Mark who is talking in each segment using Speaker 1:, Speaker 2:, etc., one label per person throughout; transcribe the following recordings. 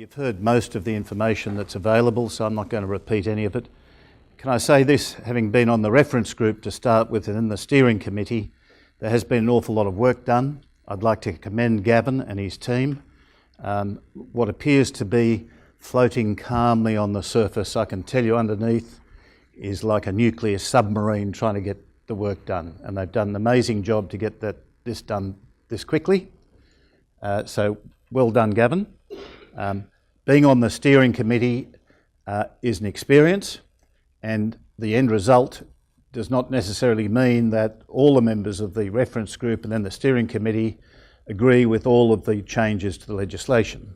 Speaker 1: You've heard most of the information that's available, so I'm not going to repeat any of it. Can I say this, having been on the reference group to start with and in the steering committee, there has been an awful lot of work done. I'd like to commend Gavin and his team. What appears to be floating calmly on the surface, I can tell you underneath, is like a nuclear submarine trying to get the work done. And they've done an amazing job to get this done this quickly. So well done, Gavin. Being on the steering committee is an experience, and the end result does not necessarily mean that all the members of the reference group and then the steering committee agree with all of the changes to the legislation.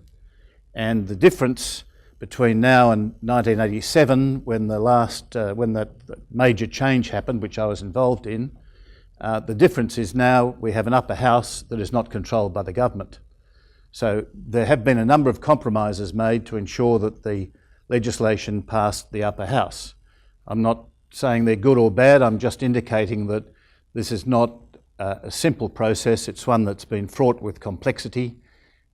Speaker 1: And the difference between now and 1987, when that major change happened, which I was involved in, the difference is now we have an upper house that is not controlled by the government. So there have been a number of compromises made to ensure that the legislation passed the upper house. I'm not saying they're good or bad, I'm just indicating that this is not a simple process. It's one that's been fraught with complexity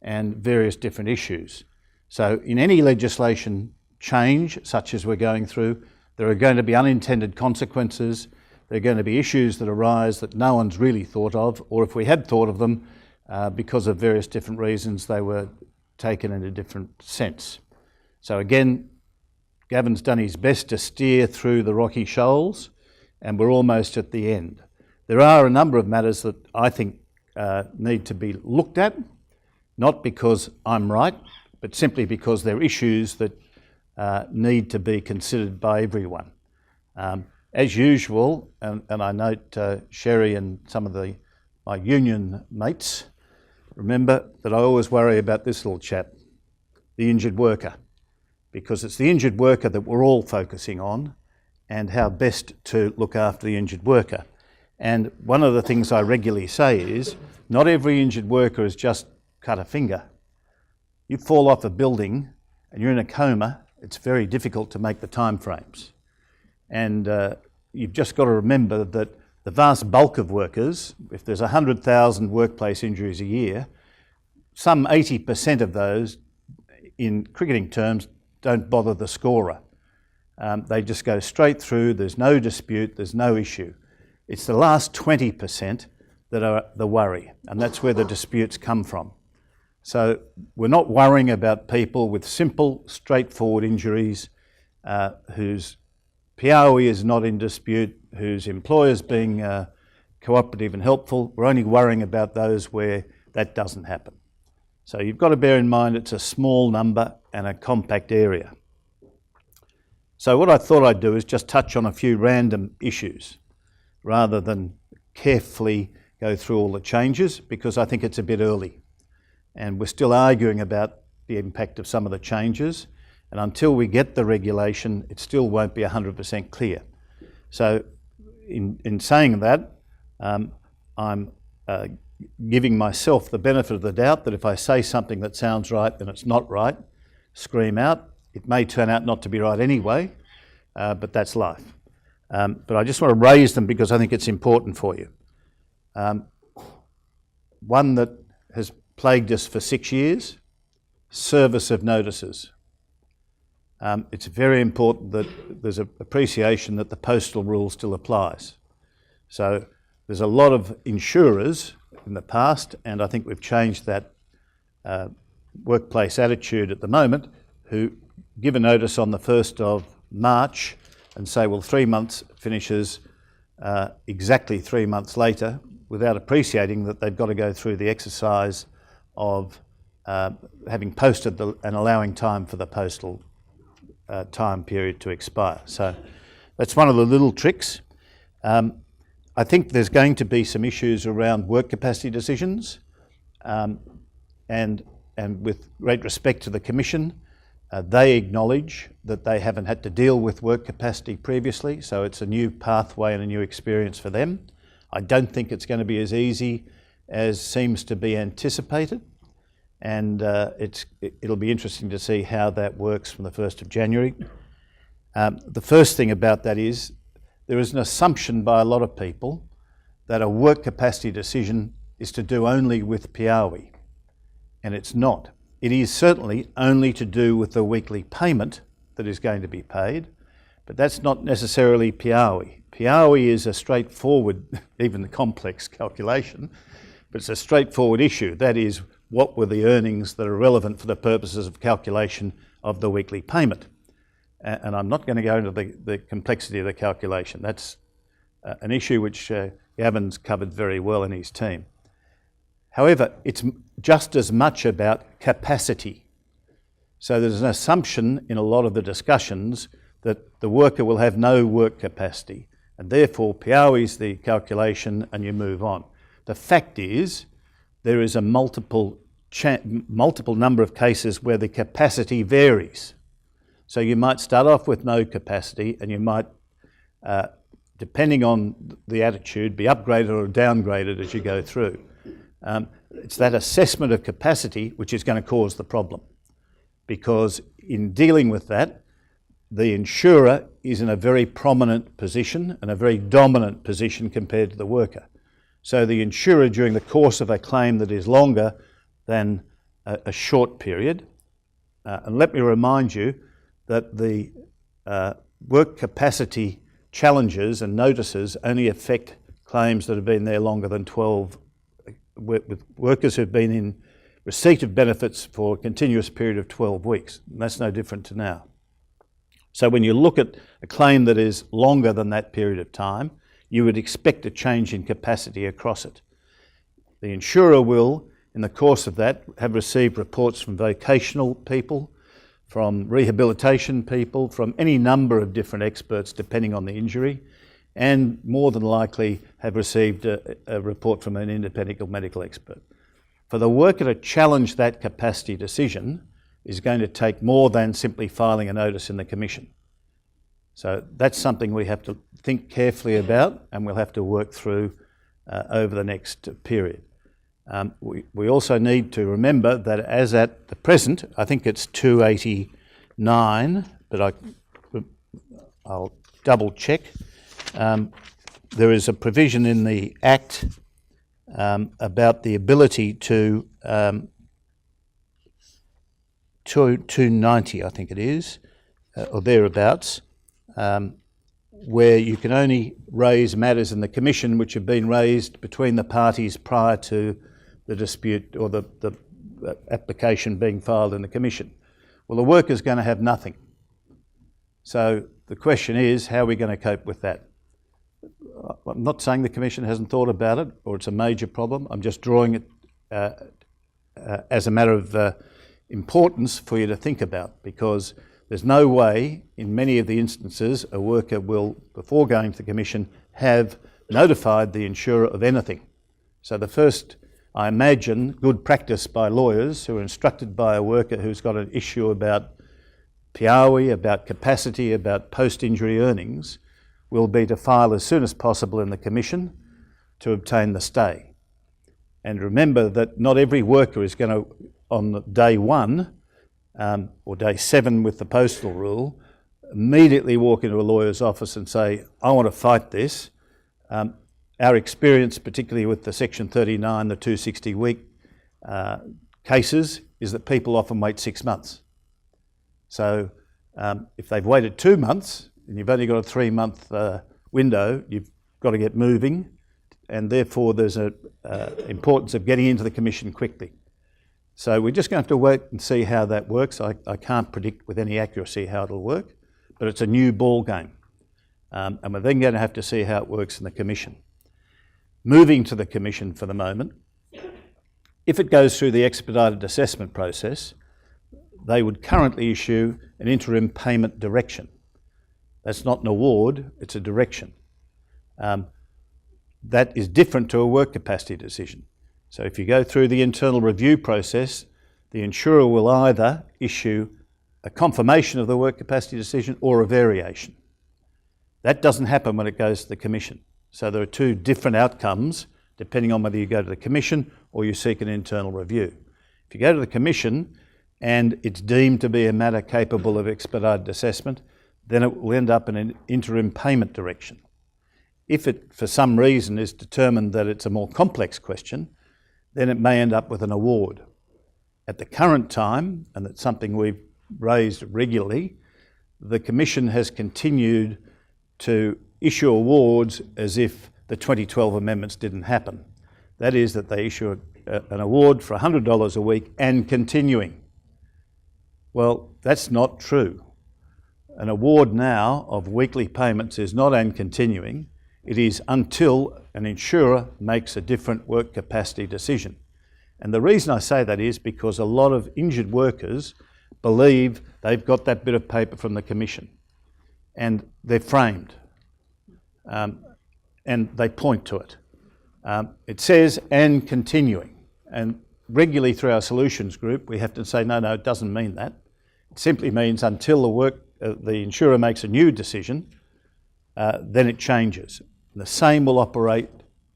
Speaker 1: and various different issues. So in any legislation change, such as we're going through, there are going to be unintended consequences. There are going to be issues that arise that no one's really thought of, or if we had thought of them, because of various different reasons, they were taken in a different sense. So again, Gavin's done his best to steer through the rocky shoals, and we're almost at the end. There are a number of matters that I think need to be looked at, not because I'm right, but simply because they're issues that need to be considered by everyone. As usual, and I note Sherry and some of my union mates, remember that I always worry about this little chap, the injured worker, because it's the injured worker that we're all focusing on and how best to look after the injured worker. And one of the things I regularly say is, not every injured worker has just cut a finger. You fall off a building and you're in a coma, it's very difficult to make the time frames. And you've just got to remember that the vast bulk of workers, if there's 100,000 workplace injuries a year, some 80% of those, in cricketing terms, don't bother the scorer. They just go straight through, there's no dispute, there's no issue. It's the last 20% that are the worry, and that's where the disputes come from. So we're not worrying about people with simple, straightforward injuries whose POE is not in dispute, whose employer's being cooperative and helpful. We're only worrying about those where that doesn't happen. So you've got to bear in mind it's a small number and a compact area. So what I thought I'd do is just touch on a few random issues rather than carefully go through all the changes, because I think it's a bit early. And we're still arguing about the impact of some of the changes. And until we get the regulation, it still won't be 100% clear. So in saying that, I'm giving myself the benefit of the doubt that if I say something that sounds right, then it's not right. Scream out. It may turn out not to be right anyway, but that's life. But I just want to raise them because I think it's important for you. One that has plagued us for 6 years, service of notices. It's very important that there's an appreciation that the postal rule still applies. So there's a lot of insurers in the past, and I think we've changed that workplace attitude at the moment, who give a notice on the 1st of March and say, well, 3 months finishes exactly 3 months later, without appreciating that they've got to go through the exercise of having posted and allowing time for the postal time period to expire. So that's one of the little tricks. I think there's going to be some issues around work capacity decisions, and with great respect to the Commission, they acknowledge that they haven't had to deal with work capacity previously, so it's a new pathway and a new experience for them. I don't think it's going to be as easy as seems to be anticipated, and it'll be interesting to see how that works from the 1st of January. The first thing about that is there is an assumption by a lot of people that a work capacity decision is to do only with POE, and it's not. It is certainly only to do with the weekly payment that is going to be paid, but that's not necessarily Piawi. Piawi is a straightforward, even the complex calculation, but it's a straightforward issue. That is, what were the earnings that are relevant for the purposes of calculation of the weekly payment? And I'm not going to go into the complexity of the calculation. That's an issue which Gavin's covered very well in his team. However, it's just as much about capacity. So there's an assumption in a lot of the discussions that the worker will have no work capacity, and therefore Piawi's the calculation and you move on. The fact is, there is a multiple number of cases where the capacity varies. So you might start off with no capacity, and you might, depending on the attitude, be upgraded or downgraded as you go through. It's that assessment of capacity which is going to cause the problem, because in dealing with that, the insurer is in a very prominent position and a very dominant position compared to the worker. So the insurer, during the course of a claim that is longer than a short period, and let me remind you that the work capacity challenges and notices only affect claims that have been there longer than 12, with workers who've been in receipt of benefits for a continuous period of 12 weeks. And that's no different to now. So when you look at a claim that is longer than that period of time, you would expect a change in capacity across it. The insurer will, in the course of that, have received reports from vocational people, from rehabilitation people, from any number of different experts depending on the injury, and more than likely have received a report from an independent medical expert. For the worker to challenge that capacity decision is going to take more than simply filing a notice in the Commission. So that's something we have to think carefully about, and we'll have to work through over the next period. We also need to remember that as at the present, I think it's 289, but I'll double check. There is a provision in the Act about the ability to 290, I think it is, or thereabouts, where you can only raise matters in the Commission which have been raised between the parties prior to the dispute or the application being filed in the Commission. Well, the worker's going to have nothing. So the question is, how are we going to cope with that? I'm not saying the Commission hasn't thought about it or it's a major problem. I'm just drawing it as a matter of importance for you to think about, because there's no way in many of the instances a worker will, before going to the Commission, have notified the insurer of anything. So the first, I imagine, good practice by lawyers who are instructed by a worker who's got an issue about Piawi, about capacity, about post-injury earnings, will be to file as soon as possible in the Commission to obtain the stay. And remember that not every worker is going to, on day one or day 7 with the postal rule, immediately walk into a lawyer's office and say, I want to fight this. Our experience, particularly with the Section 39, the 260-week cases, is that people often wait 6 months. So if they've waited 2 months and you've only got a 3-month window, you've got to get moving, and therefore there's an importance of getting into the Commission quickly. So we're just going to have to wait and see how that works. I can't predict with any accuracy how it'll work, but it's a new ball game. And we're then going to have to see how it works in the Commission. Moving to the Commission for the moment, if it goes through the expedited assessment process, they would currently issue an interim payment direction. That's not an award, it's a direction. That is different to a work capacity decision. So if you go through the internal review process, the insurer will either issue a confirmation of the work capacity decision or a variation. That doesn't happen when it goes to the Commission. So there are two different outcomes depending on whether you go to the Commission or you seek an internal review. If you go to the Commission and it's deemed to be a matter capable of expedited assessment, then it will end up in an interim payment direction. If it, for some reason, is determined that it's a more complex question, then it may end up with an award. At the current time, and it's something we've raised regularly, the Commission has continued to issue awards as if the 2012 amendments didn't happen. That is, that they issue an award for $100 a week and continuing. Well, that's not true. An award now of weekly payments is not and continuing. It is until an insurer makes a different work capacity decision. And the reason I say that is because a lot of injured workers believe they've got that bit of paper from the Commission, and they're framed, and they point to it. It says and continuing, and regularly through our solutions group we have to say no, it doesn't mean that. It simply means until the insurer makes a new decision, then it changes. And the same will operate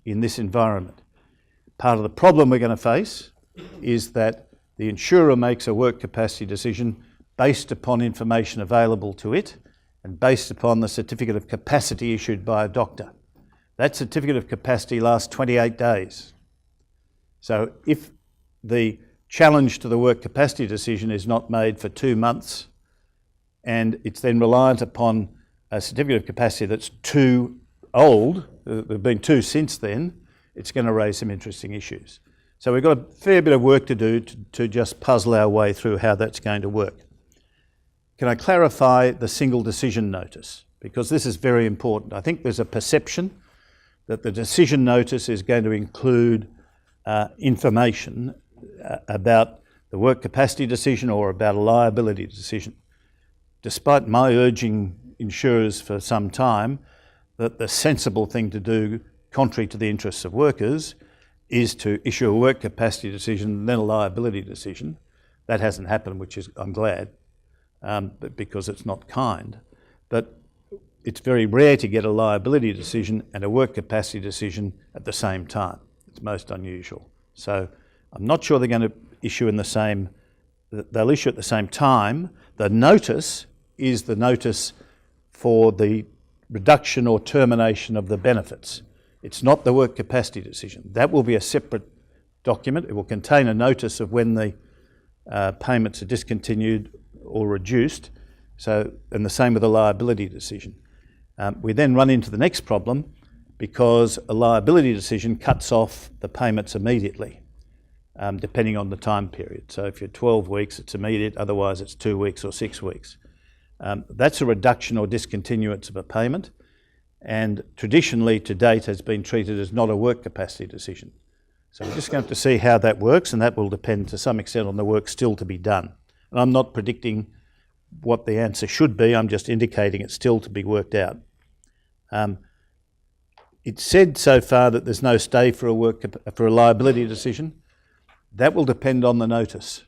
Speaker 1: in this environment. Part of the problem we're going to face is that the insurer makes a work capacity decision based upon information available to it and based upon the certificate of capacity issued by a doctor. That certificate of capacity lasts 28 days. So if the challenge to the work capacity decision is not made for 2 months and it's then reliant upon a certificate of capacity that's too old, there have been 2 since then, it's going to raise some interesting issues. So we've got a fair bit of work to do to just puzzle our way through how that's going to work. Can I clarify the single decision notice? Because this is very important. I think there's a perception that the decision notice is going to include information about the work capacity decision or about a liability decision. Despite my urging insurers for some time that the sensible thing to do, contrary to the interests of workers, is to issue a work capacity decision and then a liability decision. That hasn't happened, which is, I'm glad, because it's not kind. But it's very rare to get a liability decision and a work capacity decision at the same time. It's most unusual. So I'm not sure they're going to issue in the same, they'll issue at the same time. The notice is the notice for the reduction or termination of the benefits. It's not the work capacity decision. That will be a separate document. It will contain a notice of when the payments are discontinued or reduced. So, and the same with the liability decision. We then run into the next problem because a liability decision cuts off the payments immediately, depending on the time period. So if you're 12 weeks, it's immediate, otherwise it's 2 weeks or 6 weeks. That's a reduction or discontinuance of a payment, and traditionally to date has been treated as not a work capacity decision. So we're just going to have to see how that works, and that will depend to some extent on the work still to be done. And I'm not predicting what the answer should be, I'm just indicating it's still to be worked out. It's said so far that there's no stay for a liability decision. That will depend on the notice,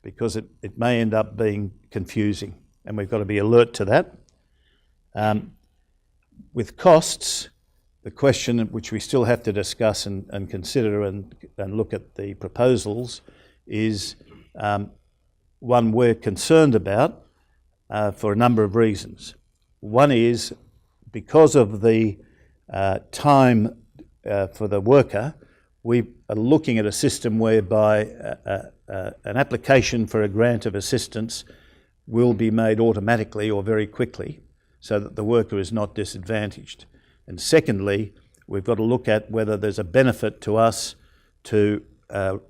Speaker 1: because it may end up being confusing, and we've got to be alert to that. With costs, the question which we still have to discuss and consider and look at the proposals is one we're concerned about for a number of reasons. One is because of the time for the worker, we are looking at a system whereby an application for a grant of assistance will be made automatically or very quickly so that the worker is not disadvantaged. And secondly, we've got to look at whether there's a benefit to us to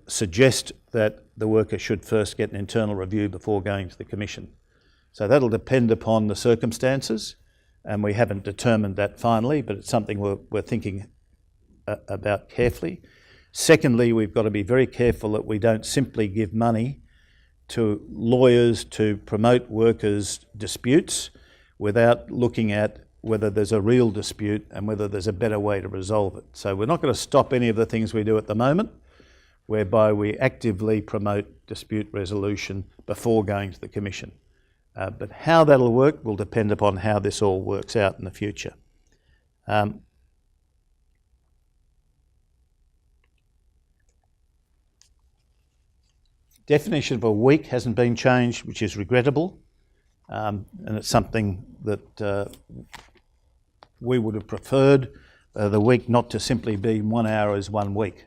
Speaker 1: suggest that the worker should first get an internal review before going to the Commission. So that'll depend upon the circumstances, and we haven't determined that finally, but it's something we're thinking about carefully. Secondly, we've got to be very careful that we don't simply give money to lawyers to promote workers' disputes without looking at whether there's a real dispute and whether there's a better way to resolve it. So we're not going to stop any of the things we do at the moment, whereby we actively promote dispute resolution before going to the Commission. But how that'll work will depend upon how this all works out in the future. Definition of a week hasn't been changed, which is regrettable, and it's something that we would have preferred the week not to simply be 1 hour as 1 week,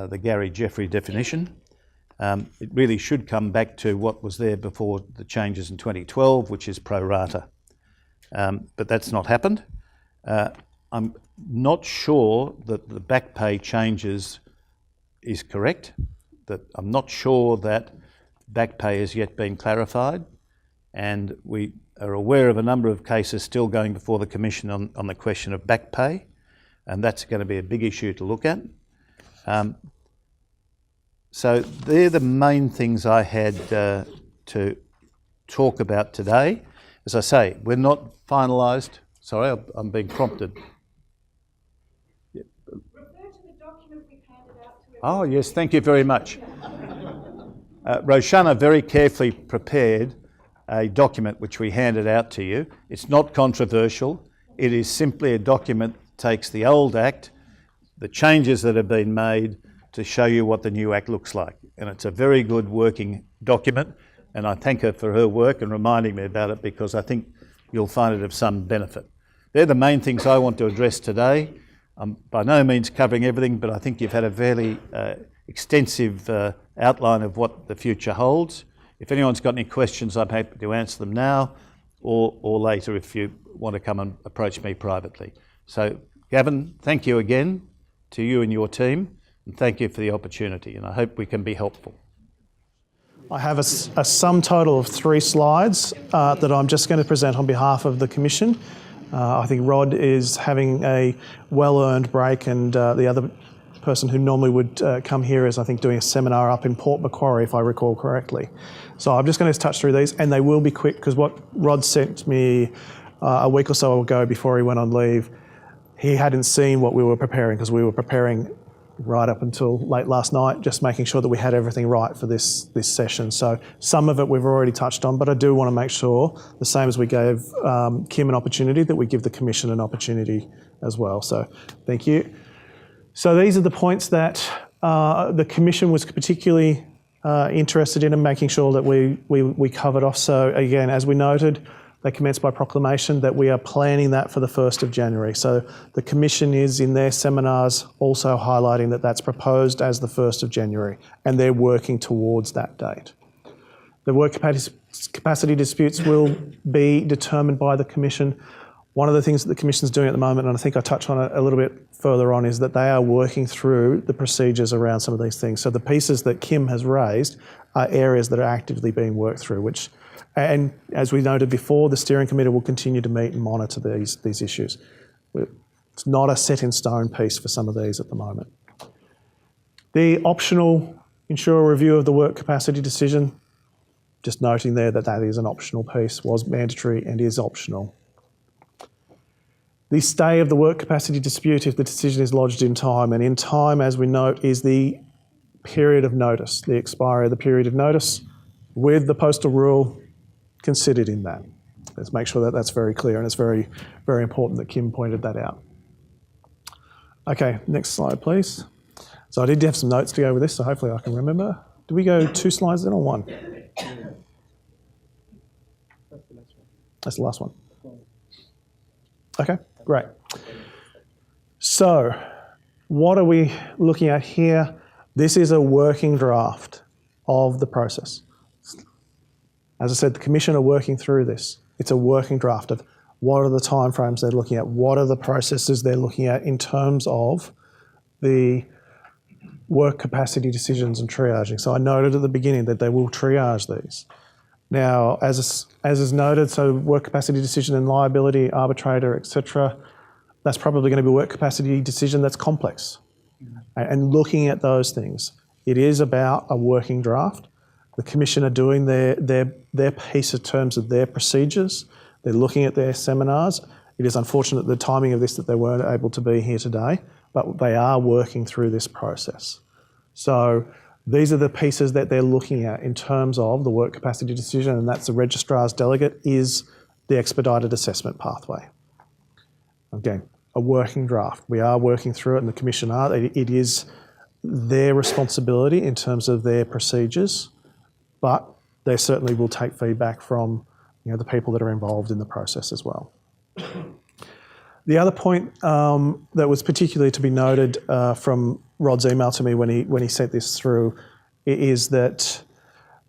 Speaker 1: the Gary Jeffrey definition. It really should come back to what was there before the changes in 2012, which is pro rata. But that's not happened. I'm not sure that the back pay changes is correct. That I'm not sure that back pay has yet been clarified, and we are aware of a number of cases still going before the Commission on the question of back pay, and that's going to be a big issue to look at. So they're the main things I had to talk about today. As I say, we're not finalised. Sorry, I'm being prompted. Oh yes, thank you very much. Roshana very carefully prepared a document which we handed out to you. It's not controversial. It is simply a document that takes the old Act, the changes that have been made, to show you what the new Act looks like. And it's a very good working document, and I thank her for her work and reminding me about it, because I think you'll find it of some benefit. They're the main things I want to address today. I'm by no means covering everything, but I think you've had a fairly extensive outline of what the future holds. If anyone's got any questions, I'm happy to answer them now or later if you want to come and approach me privately. So, Gavin, thank you again to you and your team, and thank you for the opportunity, and I hope we can be helpful.
Speaker 2: I have a sum total of 3 slides that I'm just going to present on behalf of the Commission. I think Rod is having a well-earned break, and the other person who normally would come here is, I think, doing a seminar up in Port Macquarie, if I recall correctly. So I'm just going to touch through these, and they will be quick, because what Rod sent me a week or so ago before he went on leave, he hadn't seen what we were preparing, because we were preparing right up until late last night, just making sure that we had everything right for this session. So some of it we've already touched on, but I do want to make sure, the same as we gave Kim an opportunity, that we give the Commission an opportunity as well. So thank you. So these are the points that the Commission was particularly interested in and making sure that we covered off. So again, as we noted, they commenced by proclamation that we are planning that for the 1st of January. So the Commission is, in their seminars, also highlighting that that's proposed as the 1st of January, and they're working towards that date. The work capacity disputes will be determined by the Commission. One of the things that the Commission's doing at the moment, and I think I touched on it a little bit further on, is that they are working through the procedures around some of these things. So the pieces that Kim has raised are areas that are actively being worked through, which, and as we noted before, the steering committee will continue to meet and monitor these issues. It's not a set in stone piece for some of these at the moment. The optional insurer review of the work capacity decision, just noting there that that is an optional piece, was mandatory and is optional. The stay of the work capacity dispute if the decision is lodged in time, and in time, as we note, is the period of notice, the expiry of the period of notice, with the postal rule considered in that. Let's make sure that that's very clear, and it's very, very important that Kim pointed that out. Okay, next slide, please. So I did have some notes to go with this, so hopefully I can remember. Do we go 2 slides then or 1? That's the last one. Okay, great. So what are we looking at here? This is a working draft of the process. As I said, the Commission are working through this. It's a working draft of what are the timeframes they're looking at, what are the processes they're looking at in terms of the work capacity decisions and triaging. So I noted at the beginning that they will triage these. Now, as is noted, so work capacity decision and liability, arbitrator, etc., that's probably going to be a work capacity decision that's complex. And looking at those things, it is about a working draft. The Commission are doing their piece in terms of their procedures. They're looking at their seminars. It is unfortunate the timing of this that they weren't able to be here today, but they are working through this process. So these are the pieces that they're looking at in terms of the work capacity decision, and that's the registrar's delegate, is the expedited assessment pathway. Again, a working draft. We are working through it, and the Commission are. It is their responsibility in terms of their procedures, but they certainly will take feedback from the people that are involved in the process as well. The other point that was particularly to be noted from Rod's email to me when he sent this through is that,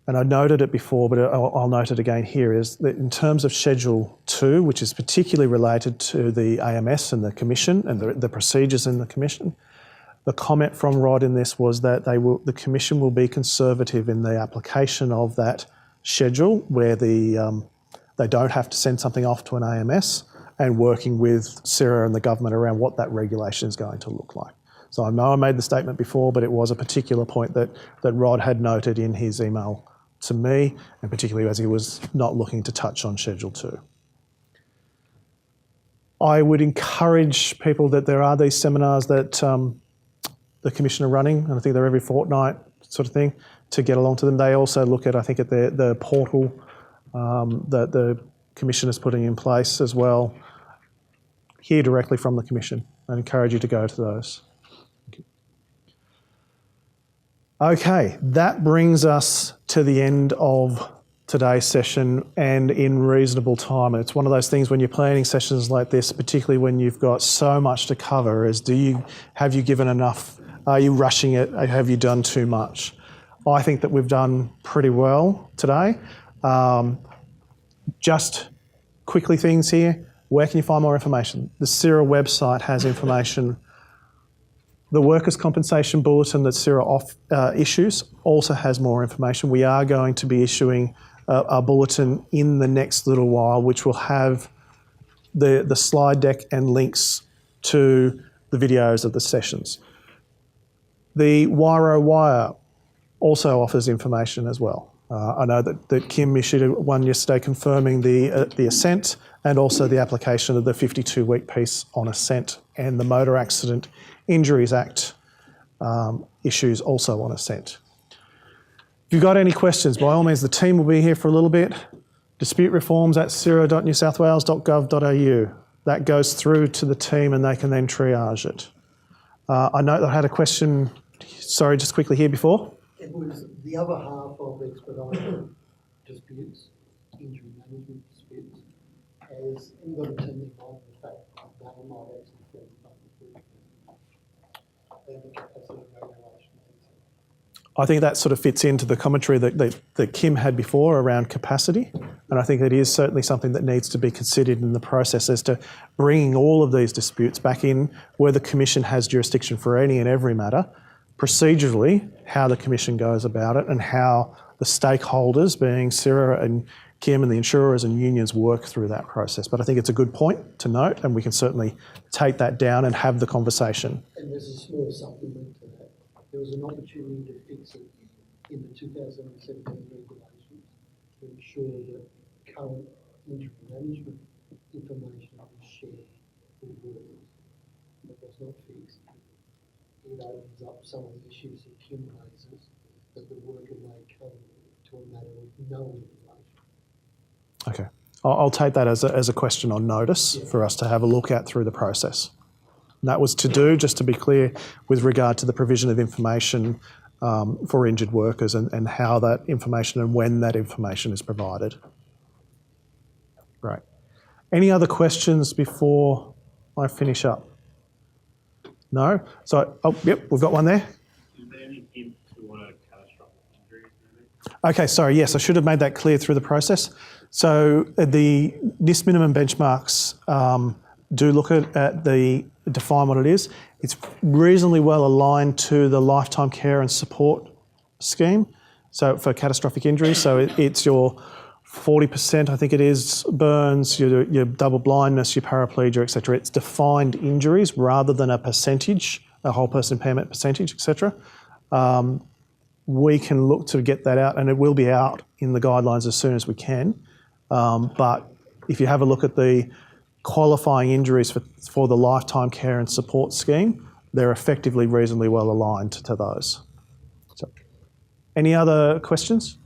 Speaker 2: and I noted it before, but I'll note it again here, is that in terms of Schedule 2, which is particularly related to the AMS and the Commission and the procedures in the Commission, the comment from Rod in this was that the Commission will be conservative in the application of that schedule, where they don't have to send something off to an AMS, and working with CIRA and the government around what that regulation is going to look like. So I know I made the statement before, but it was a particular point that Rod had noted in his email to me, and particularly as he was not looking to touch on Schedule 2. I would encourage people that there are these seminars that the Commission are running, and I think they're every fortnight sort of thing, to get along to them. They also look at, I think, at the portal that the Commission is putting in place as well, hear directly from the Commission. I encourage you to go to those. Okay, that brings us to the end of today's session, and in reasonable time. And it's one of those things when you're planning sessions like this, particularly when you've got so much to cover, is have you given enough? Are you rushing it? Have you done too much? I think that we've done pretty well today. Just quickly things here. Where can you find more information? The CIRA website has information. The Workers' Compensation Bulletin that CIRA issues also has more information. We are going to be issuing a bulletin in the next little while, which will have the slide deck and links to the videos of the sessions. The WIRO Wire also offers information as well. I know that Kim issued one yesterday confirming the assent, and also the application of the 52-week piece on assent, and the Motor Accident Injuries Act issues also on assent. If you've got any questions, by all means, the team will be here for a little bit. Dispute reforms at cira.newsouthwales.gov.au. That goes through to the team and they can then triage it. I know that I had a question, sorry, just quickly here before.
Speaker 3: It was the other half of expedited disputes, injury management disputes. Has anybody turned their mind to the fact that they might actually form public and the capacity regulation?
Speaker 2: I think that sort of fits into the commentary that Kim had before around capacity, and I think it is certainly something that needs to be considered in the process as to bringing all of these disputes back in where the Commission has jurisdiction for any and every matter, procedurally, how the Commission goes about it and how the stakeholders, being CIRA and Kim and the insurers and unions, work through that process. But I think it's a good point to note, and we can certainly take that down and have the conversation.
Speaker 3: And there's a small supplement to that. There was an opportunity to fix it in the 2017 regulations to ensure that current injury management information is shared with workers. That was not fixed. It opens up some of the issues that Kim raises, that the worker may come to a matter with no information.
Speaker 2: Okay. I'll take that as a question on notice for us to have a look at through the process. And that was to do, just to be clear, with regard to the provision of information for injured workers and how that information and when that information is provided. Great. Any other questions before I finish up? No? So, yep, we've got one there.
Speaker 4: Is there any hint to what a catastrophic injury is?
Speaker 2: Okay, sorry, yes, I should have made that clear through the process. So the NIST minimum benchmarks do look at define what it is. It's reasonably well aligned to the lifetime care and support scheme. So for catastrophic injuries, so it's your 40%, I think it is, burns, your double blindness, your paraplegia, etc. It's defined injuries rather than a percentage, a whole person impairment percentage, etc. We can look to get that out, and it will be out in the guidelines as soon as we can. But if you have a look at the qualifying injuries for the lifetime care and support scheme, they're effectively reasonably well aligned to those. So, any other questions?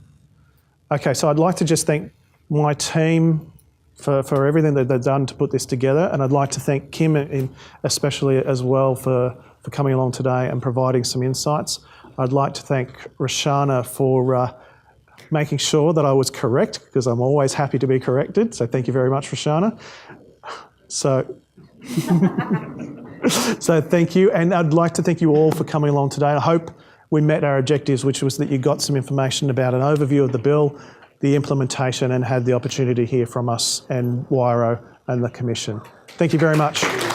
Speaker 2: Okay, so I'd like to just thank my team for everything that they've done to put this together, and I'd like to thank Kim especially as well for coming along today and providing some insights. I'd like to thank Roshana for making sure that I was correct, because I'm always happy to be corrected, so thank you very much, Roshana. So thank you, and I'd like to thank you all for coming along today. I hope we met our objectives, which was that you got some information about an overview of the bill, the implementation, and had the opportunity to hear from us and WIRO and the Commission. Thank you very much.